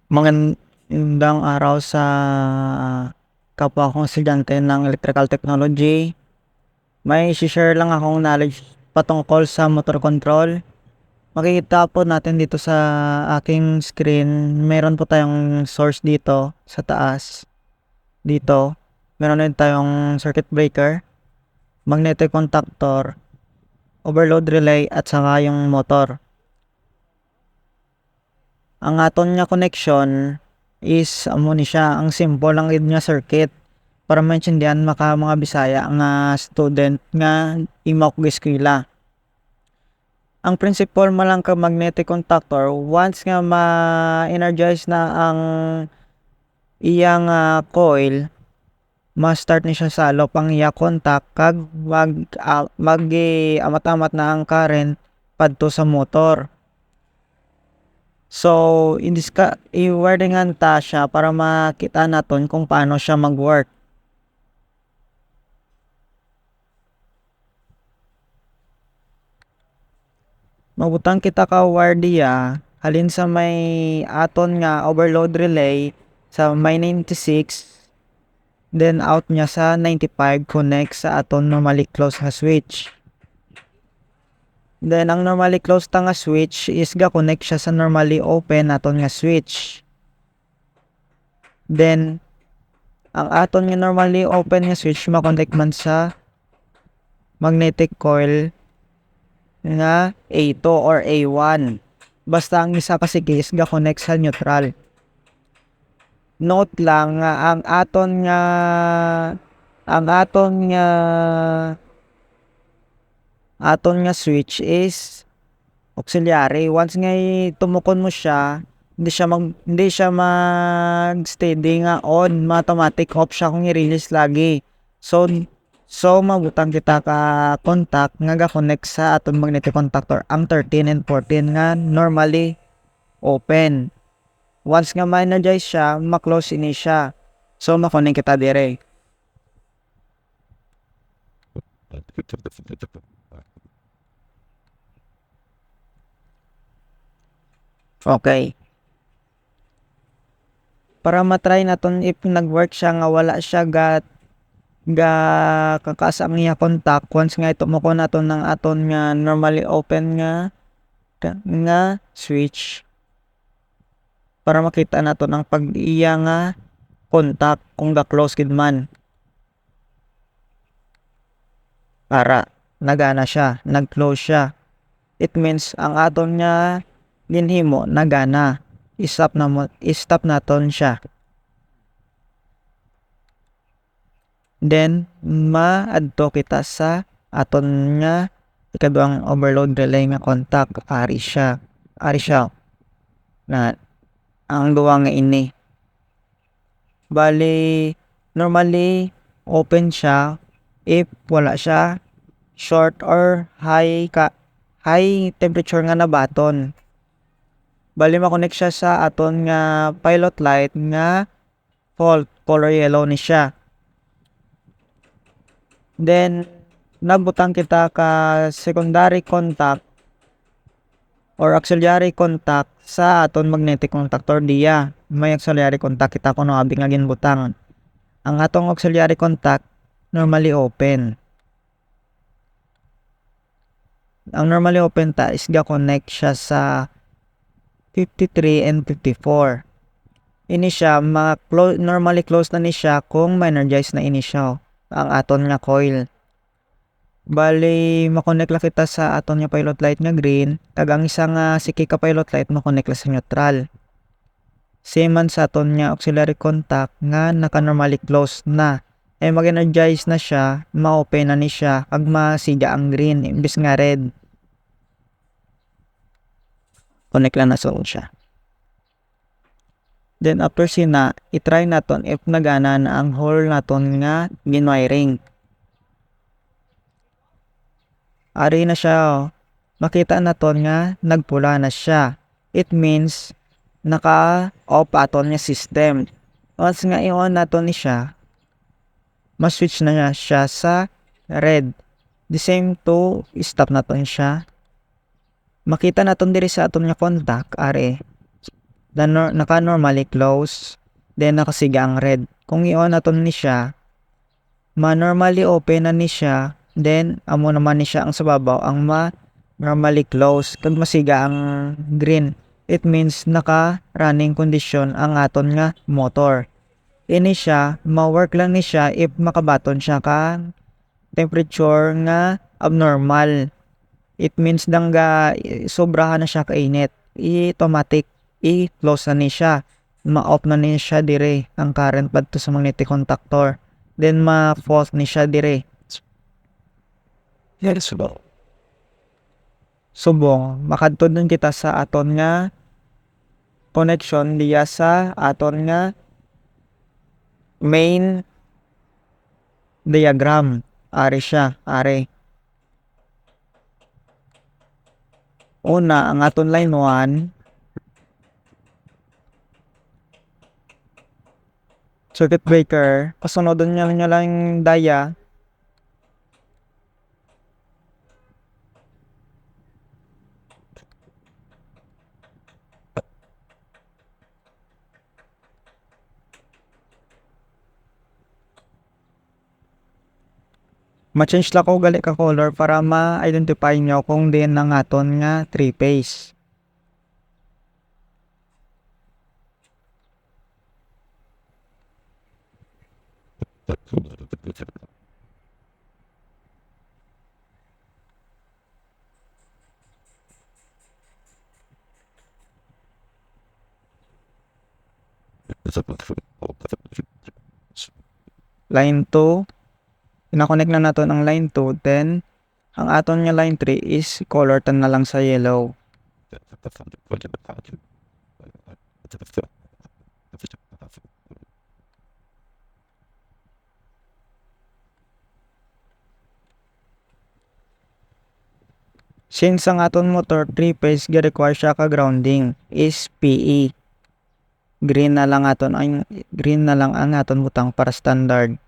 Magandang araw sa kapwa kong estudyante ng Electrical Technology. May i-share lang akong knowledge patungkol sa motor control. Makikita po natin dito sa aking screen, meron po tayong source dito sa taas. Dito, meron din tayong circuit breaker, magnetic contactor, overload relay at saka yung motor. Ang aton nga connection is amo ni siya, ang simple lang gid nga circuit para maintindihan maka mga Bisaya nga student nga imo og eskwela. Ang principle mo lang ka magnetic contactor, once nga ma-energize na ang iyang coil, ma-start ni siya sa loob ang iya contact kag amat-amat na ang current padto sa motor. So, i-wordingan ta siya para makita naton kung paano siya mag-work. Mabutang kita ka wire diya, halin sa may aton nga overload relay sa may 96, then out niya sa 95 connect sa aton normally closed nga switch. Then ang normally closed nga switch is ga connect siya sa normally open aton nga switch. Then ang aton nga normally open nga switch ma-connect man sa magnetic coil nga A2 or A1. Basta ang isa kasi case ga connect sa neutral. Note lang nga ang aton nga switch is auxiliary. Once nga tumukon mo siya, hindi siya mag-steady nga on, automatic off siya kung i-release lagi. So mabutang kita ka contact nga ga-connect sa aton magnetic contactor ang 13 and 14 nga normally open. Once nga ma-energize siya, ma-close ini siya. So ma-connect kita dire. Okay. Para matry naton if nag-work siya nga wala siya ga kakaas ang iya contact, once nga itumoko naton ng aton nga normally open nga switch para makita naton ang pag-iya nga contact kung ga-close gid man. Para nagana siya, nag-close siya. It means ang aton nga ginhimo nagana. Stop naton siya. Then ma-adto kita sa aton nga ikaduhang overload relay nga contact. Ari siya na ang duwa nga ini. Bali normally open siya if wala siya short or high temperature nga nabaton. Bali ma-connect siya sa aton nga pilot light nga fault, color yellow ni siya. Then nabutang kita ka secondary contact or auxiliary contact sa aton magnetic contactor diya. May auxiliary contact kita kuno abi nga ginbutang. Ang atong auxiliary contact normally open. Ang normally open ta is ga connect siya sa 53 and 54. Ini siya normally close na ni siya kung ma-energize na ini siya ang aton nga coil. Bali ma-connect lang kita sa aton nga pilot light nga green, kag ang isa nga siki ka pilot light ma-connect lang sa neutral. Same man sa aton nga auxiliary contact nga naka-normally close na. Mag-energize na siya, ma-open na ni siya, kag masiga ang green imbis nga red. Connect lang na siya. Then after sina, i-try naton if nagana na ang hole naton nga ginwiring. Ari na siya makita naton nga nagpula na siya. It means naka-off aton nga system. Once nga i-on naton ni siya, ma-switch na siya sa red. The same to stop naton siya. Makita naton diri sa aton nga contact, ari naka normally close, then nakasiga ang red. Kung i-on naton ni siya, ma-normally open na ni siya, then amo naman ni siya ang sa babaw ang normally close kag masiga ang green. It means naka running condition ang aton nga motor. Ini siya, ma-work lang ni siya if makabaton siya ka temperature nga abnormal. It means dangga sobrahan na siya kainit. I-automatic i-close na ni siya. Ma-off na ni siya dire ang current padto sa magnetic contactor. Then ma-fault ni siya dire. Yes, well. Subong makadtod nun kita sa aton nga connection diya sa aton nga main diagram. Ari siya, ari. Una, ang aton line 1, circuit breaker, kasunodon niya lang daya. Ma-change lang ko gali ka color para ma-identify nyo kung din ang aton nga 3-phase. Line 2, ina-connect na naton ang line 2, then ang aton nga line 3 is color tan na lang sa yellow. Since ang aton motor 3-phase gi-require siya ka grounding is PE. Green na lang ang aton butang para standard.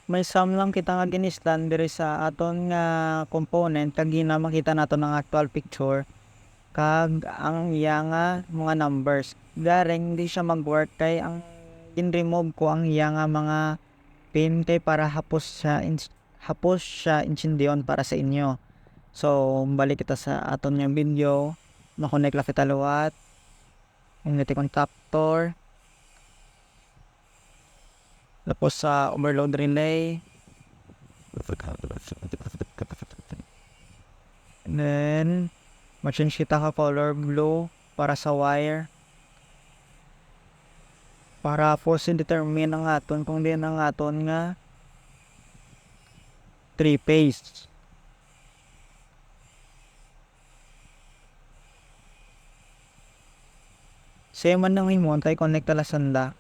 may sum lang kita nga ginistan diri sa aton nga component kag gina makita naton ang actual picture kag ang iya nga mga numbers. Garing hindi siya mag-work kay ang gin-remove ko ang iya nga mga pin kay para hapos siya insindiyon para sa inyo. So balik kita sa aton nga video, makonek lang kita luwat ang contactor tapos sa overload relay, and then mag-change kita ka color blue para sa wire para po determine ang aton kung di ang aton nga 3 phase. Same man nang imon tay connect tala sanda.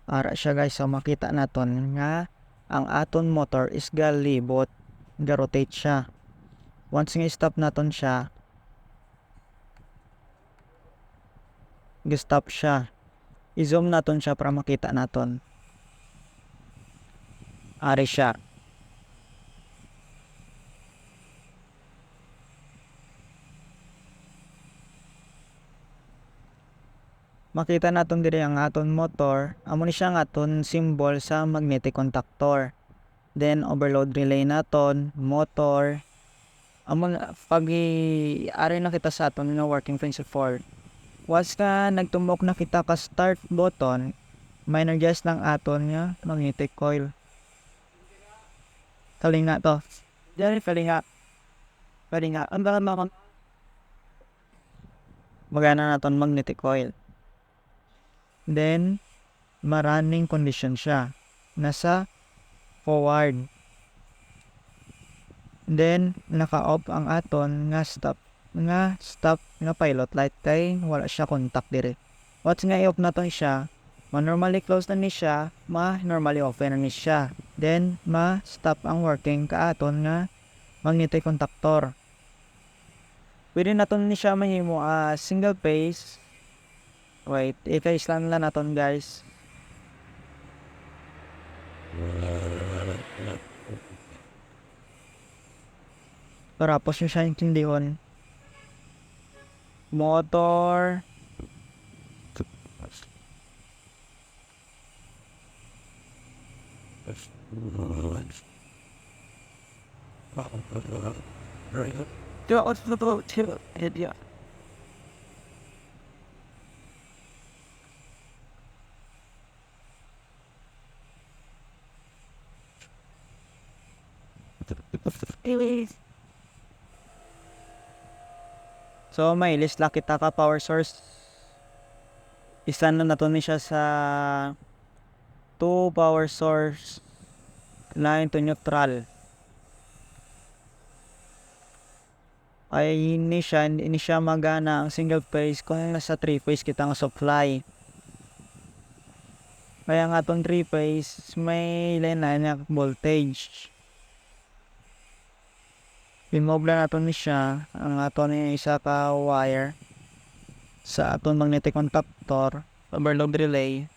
Ara siya guys, so makita naton nga ang aton motor is galibot, ga-rotate siya. Once nga stop naton siya, ga-stop siya. I-zoom naton siya para makita naton. Ari siya. Makita naton diri ang aton motor, amo ni siya ang aton symbol sa magnetic contactor. Then overload relay naton, motor. Amo pag ari na kita sa aton nga working principle. Once ka nagtumok na kita ka start button, may energize ng aton nga magnetic coil. Kalinga to. Diyan kalinga. Kalinga. Ang baka magana naton magnetic coil. Then running condition siya. Nasa forward. Then naka-off ang aton nga stop nga pilot light kay wala siya contact dire. Once nga i-off naton siya, ma-normally close na ni siya, ma-normally open na ni siya. Then ma-stop ang working ka aton nga magnetic contactor. Pwede naton ni siya mahimo single phase. Wait, i-island lang naton guys. Tapos yung siya intindihan. Motor. So may list lang kita ka power source. Isa na nato ni siya sa 2 power source line to neutral. Ay ini siya magana ang single phase kung nasa 3 phase kita nga supply. Kaya nga itong 3 phase may line na voltage. Remove lang natin ni siya ang aton ni isa ka wire sa aton magnetic contactor overload relay.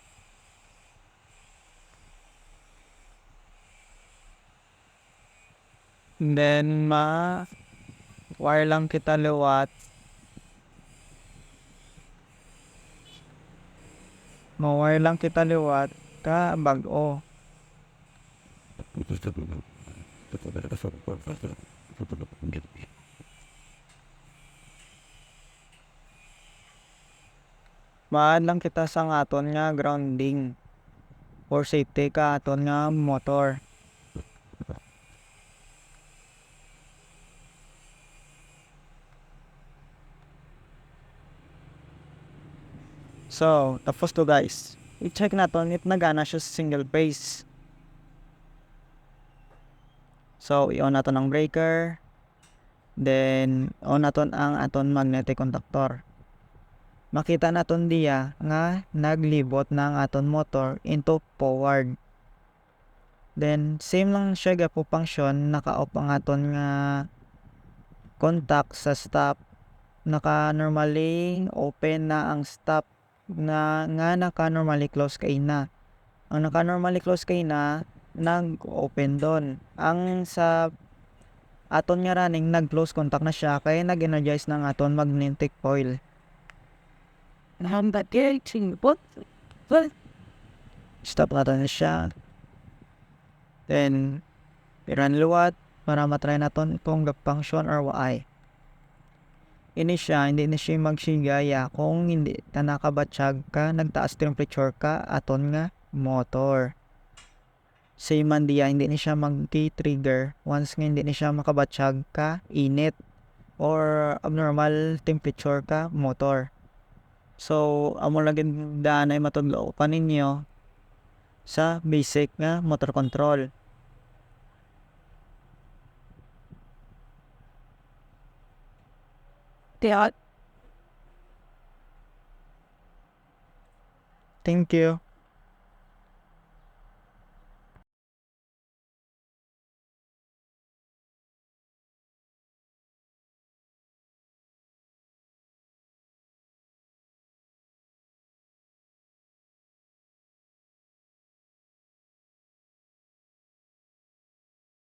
And then wire lang kita liwat. Wire lang kita liwat ka bag-o. Maan lang kita sa aton nga grounding for safety ka aton nga motor. So, tapos to guys. I-check natin if nagana siya sa single phase. So i-on naton ang breaker, then on naton ang aton magnetic contactor. Makita naton diya nga naglibot na ang aton motor into forward. Then same lang siya gapo function, naka-off ang aton nga contact sa stop, naka normally open na ang stop nga naka normally close kay na. Ang naka normally close kay na nag-open don. Ang sa aton nga running nag-close contact na siya kaya nag-energize ng aton magnetic coil. Stop natin na siya. Then i-run luwat para matry naton kung gag-function or waay. Ini siya, hindi na siya magsigaya kung hindi ka nakabatsyag ka, nagtaas temperature ka aton nga motor. Same man diya, hindi na siya mag-trigger once nga hindi na siya makabatsyag ka init or abnormal temperature ka motor. So amo lagin daan ay matudlo pa ninyo sa basic nga motor control. Thank you.